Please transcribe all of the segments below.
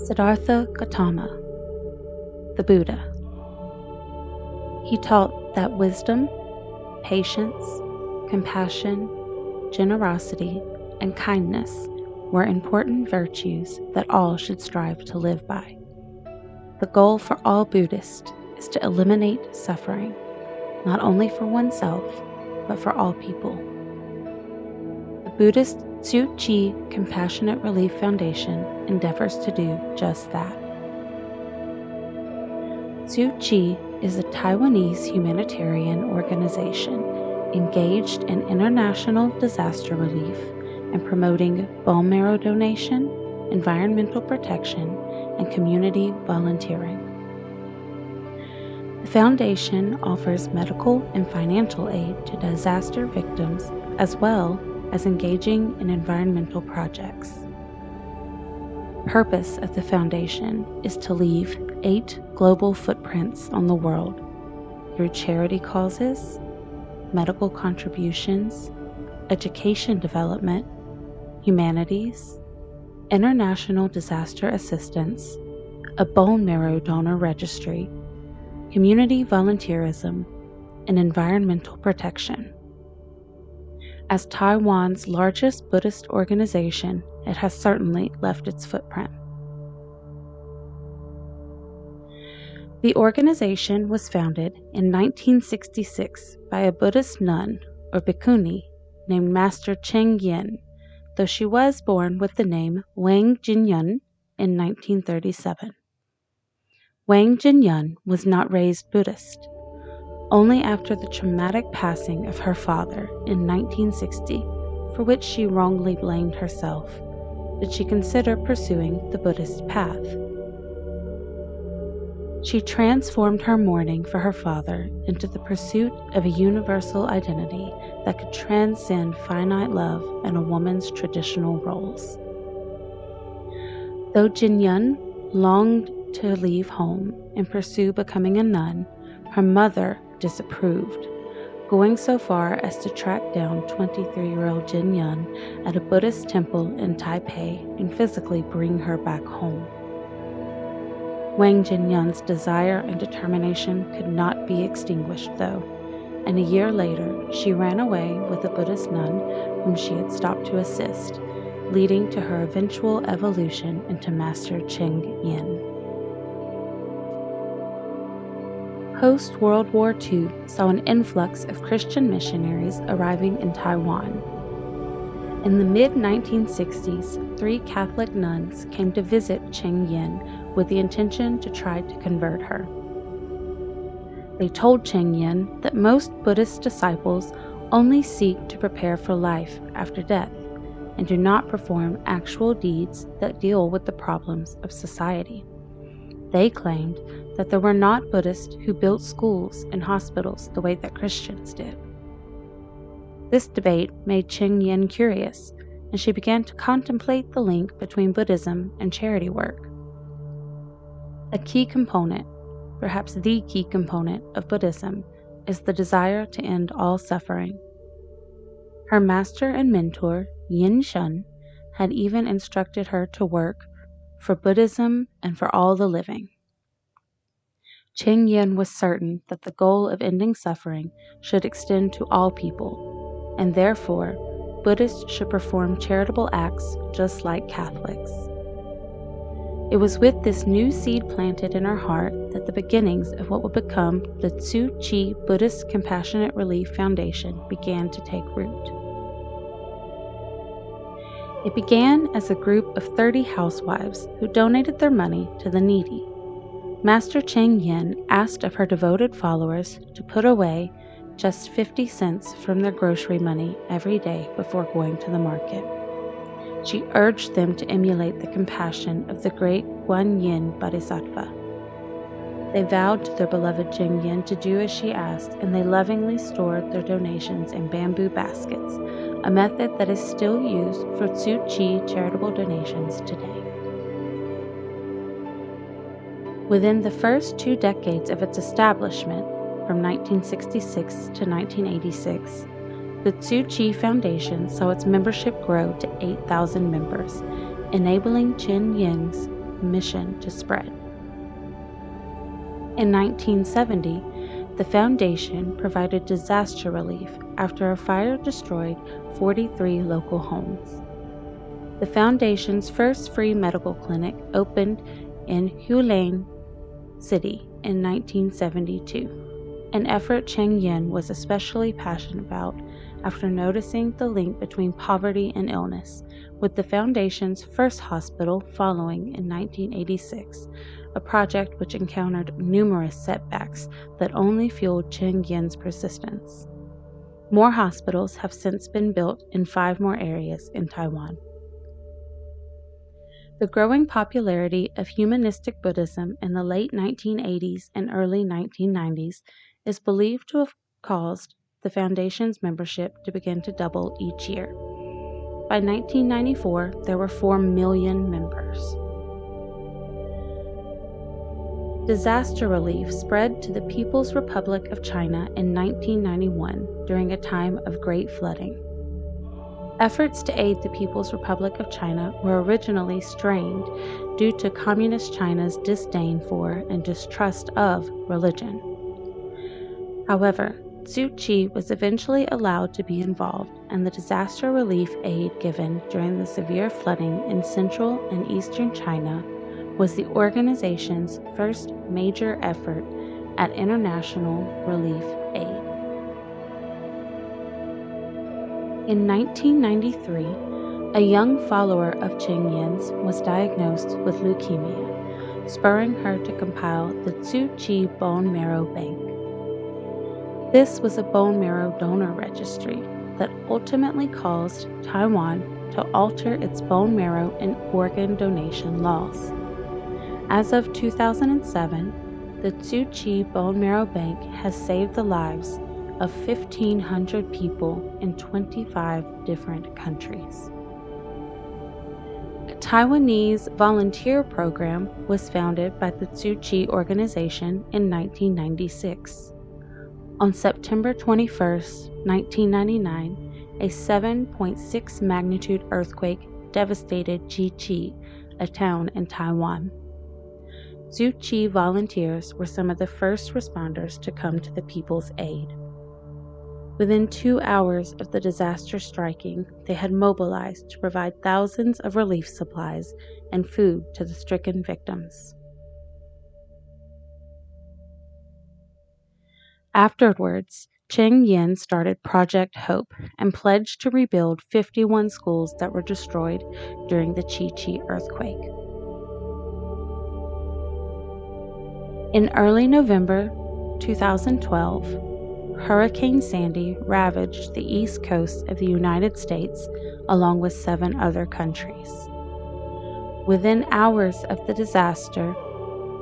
Siddhartha Gautama, the Buddha. He taught that wisdom, patience, compassion, generosity, and kindness were important virtues that all should strive to live by. The goal for all Buddhists is to eliminate suffering, not only for oneself, but for all people. The Buddhist Tzu Chi Compassionate Relief Foundation endeavors to do just that. Tzu Chi is a Taiwanese humanitarian organization engaged in international disaster relief and promoting bone marrow donation, environmental protection, and community volunteering. The foundation offers medical and financial aid to disaster victims as well as engaging in environmental projects. The purpose of the foundation is to leave 8 global footprints on the world through charity causes, medical contributions, education development, humanities, international disaster assistance, a bone marrow donor registry, community volunteerism, and environmental protection. As Taiwan's largest Buddhist organization, it has certainly left its footprint. The organization was founded in 1966 by a Buddhist nun, or bhikkhuni, named Master Cheng Yen, though she was born with the name Wang Jinyun in 1937. Wang Jinyun was not raised Buddhist. Only after the traumatic passing of her father in 1960, for which she wrongly blamed herself, did she consider pursuing the Buddhist path. She transformed her mourning for her father into the pursuit of a universal identity that could transcend finite love and a woman's traditional roles. Though Jinyun longed to leave home and pursue becoming a nun, her mother disapproved, going so far as to track down 23-year-old Jinyun at a Buddhist temple in Taipei and physically bring her back home. Wang Jinyun's desire and determination could not be extinguished, though, and a year later she ran away with a Buddhist nun whom she had stopped to assist, leading to her eventual evolution into Master Cheng Yen. Post-World War II saw an influx of Christian missionaries arriving in Taiwan. In the mid-1960s, 3 Catholic nuns came to visit Cheng Yen with the intention to try to convert her. They told Cheng Yen that most Buddhist disciples only seek to prepare for life after death and do not perform actual deeds that deal with the problems of society. They claimed that there were not Buddhists who built schools and hospitals the way that Christians did. This debate made Cheng Yen curious, and she began to contemplate the link between Buddhism and charity work. A key component, perhaps the key component of Buddhism, is the desire to end all suffering. Her master and mentor, Yin Shun, had even instructed her to work for Buddhism and for all the living. Cheng Yen was certain that the goal of ending suffering should extend to all people, and therefore Buddhists should perform charitable acts just like Catholics. It was with this new seed planted in her heart that the beginnings of what would become the Tzu Chi Buddhist Compassionate Relief Foundation began to take root. It began as a group of 30 housewives who donated their money to the needy. Master Cheng Yen asked of her devoted followers to put away just 50 cents from their grocery money every day before going to the market. She urged them to emulate the compassion of the great Guan Yin Bodhisattva. They vowed to their beloved Cheng Yen to do as she asked, and they lovingly stored their donations in bamboo baskets, a method that is still used for Tzu Chi charitable donations today. Within the first 2 decades of its establishment, from 1966 to 1986, the Tzu Chi Foundation saw its membership grow to 8,000 members, enabling Cheng Yen's mission to spread. In 1970, the foundation provided disaster relief after a fire destroyed 43 local homes. The foundation's first free medical clinic opened in Hualien City in 1972, an effort Cheng Yin was especially passionate about after noticing the link between poverty and illness, with the foundation's first hospital following in 1986, a project which encountered numerous setbacks that only fueled Cheng Yin's persistence. More hospitals have since been built in 5 more areas in Taiwan. The growing popularity of humanistic Buddhism in the late 1980s and early 1990s is believed to have caused the Foundation's membership to begin to double each year. By 1994, there were 4 million members. Disaster relief spread to the People's Republic of China in 1991 during a time of great flooding. Efforts to aid the People's Republic of China were originally strained due to Communist China's disdain for and distrust of religion. However, Tzu Chi was eventually allowed to be involved, and the disaster relief aid given during the severe flooding in central and eastern China was the organization's first major effort at international relief aid. In 1993, a young follower of Cheng Yin's was diagnosed with leukemia, spurring her to compile the Tzu Chi Bone Marrow Bank. This was a bone marrow donor registry that ultimately caused Taiwan to alter its bone marrow and organ donation laws. As of 2007, the Tzu Chi Bone Marrow Bank has saved the lives of 1,500 people in 25 different countries. A Taiwanese volunteer program was founded by the Tzu Chi organization in 1996. On September 21, 1999, a 7.6 magnitude earthquake devastated Chi, a town in Taiwan. Tzu Chi volunteers were some of the first responders to come to the people's aid. Within 2 hours of the disaster striking, they had mobilized to provide thousands of relief supplies and food to the stricken victims. Afterwards, Cheng Yin started Project Hope and pledged to rebuild 51 schools that were destroyed during the Chi earthquake. In early November 2012, Hurricane Sandy ravaged the east coast of the United States along with 7 other countries. Within hours of the disaster,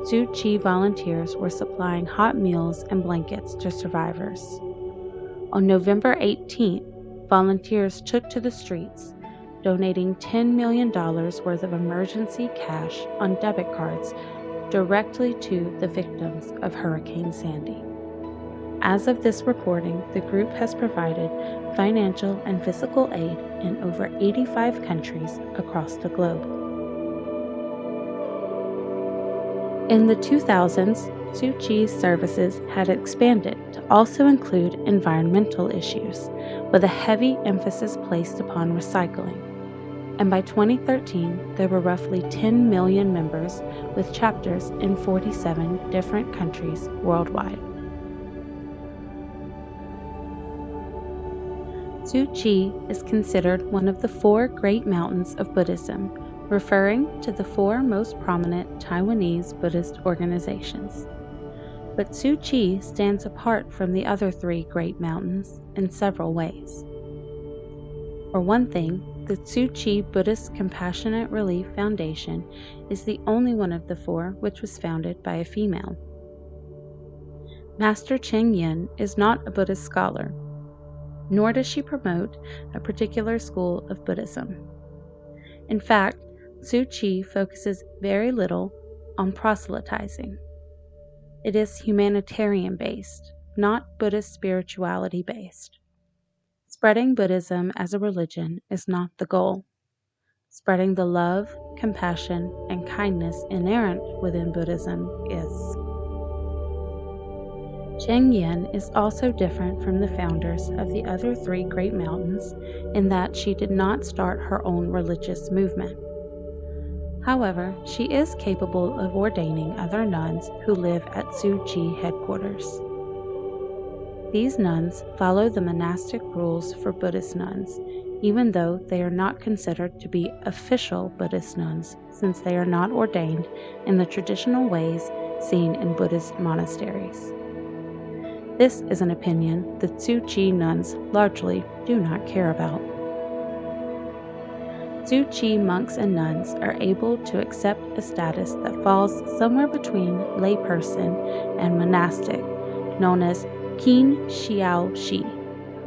Tzu Chi volunteers were supplying hot meals and blankets to survivors. On November 18th, volunteers took to the streets, donating $10 million worth of emergency cash on debit cards directly to the victims of Hurricane Sandy. As of this reporting, the group has provided financial and physical aid in over 85 countries across the globe. In the 2000s, Tzu Chi's services had expanded to also include environmental issues, with a heavy emphasis placed upon recycling. And by 2013, there were roughly 10 million members with chapters in 47 different countries worldwide. Tzu Chi is considered one of the 4 great mountains of Buddhism, referring to the 4 most prominent Taiwanese Buddhist organizations. But Tzu Chi stands apart from the other 3 great mountains in several ways. For one thing, the Tzu Chi Buddhist Compassionate Relief Foundation is the only one of the 4 which was founded by a female. Master Cheng Yin is not a Buddhist scholar, nor does she promote a particular school of Buddhism. In fact, Tzu Chi focuses very little on proselytizing. It is humanitarian-based, not Buddhist spirituality-based. Spreading Buddhism as a religion is not the goal. spreading the love, compassion, and kindness inherent within Buddhism is. Cheng Yen is also different from the founders of the other three great mountains in that she did not start her own religious movement. However, she is capable of ordaining other nuns who live at Tzu Chi headquarters. These nuns follow the monastic rules for Buddhist nuns, even though they are not considered to be official Buddhist nuns since they are not ordained in the traditional ways seen in Buddhist monasteries. This is an opinion the Tzu Chi nuns largely do not care about. Tzu Chi monks and nuns are able to accept a status that falls somewhere between layperson and monastic, known as Qin Xiao Shi,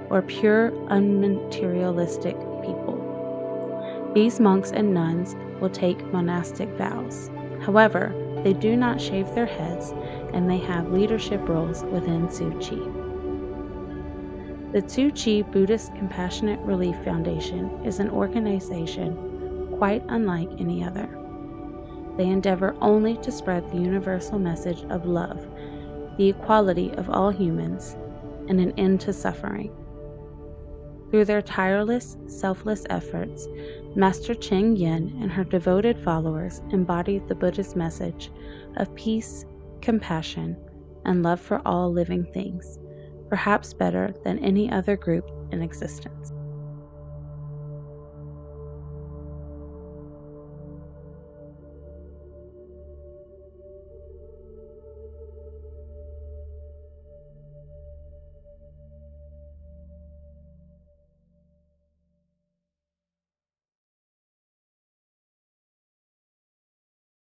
or pure unmaterialistic people. These monks and nuns will take monastic vows. However, they do not shave their heads, and they have leadership roles within Tzu Chi. The Tzu Chi Buddhist Compassionate Relief Foundation is an organization quite unlike any other. They endeavor only to spread the universal message of love, the equality of all humans, and an end to suffering. Through their tireless, selfless efforts, Master Cheng Yen and her devoted followers embody the Buddhist message of peace, compassion, and love for all living things, perhaps better than any other group in existence.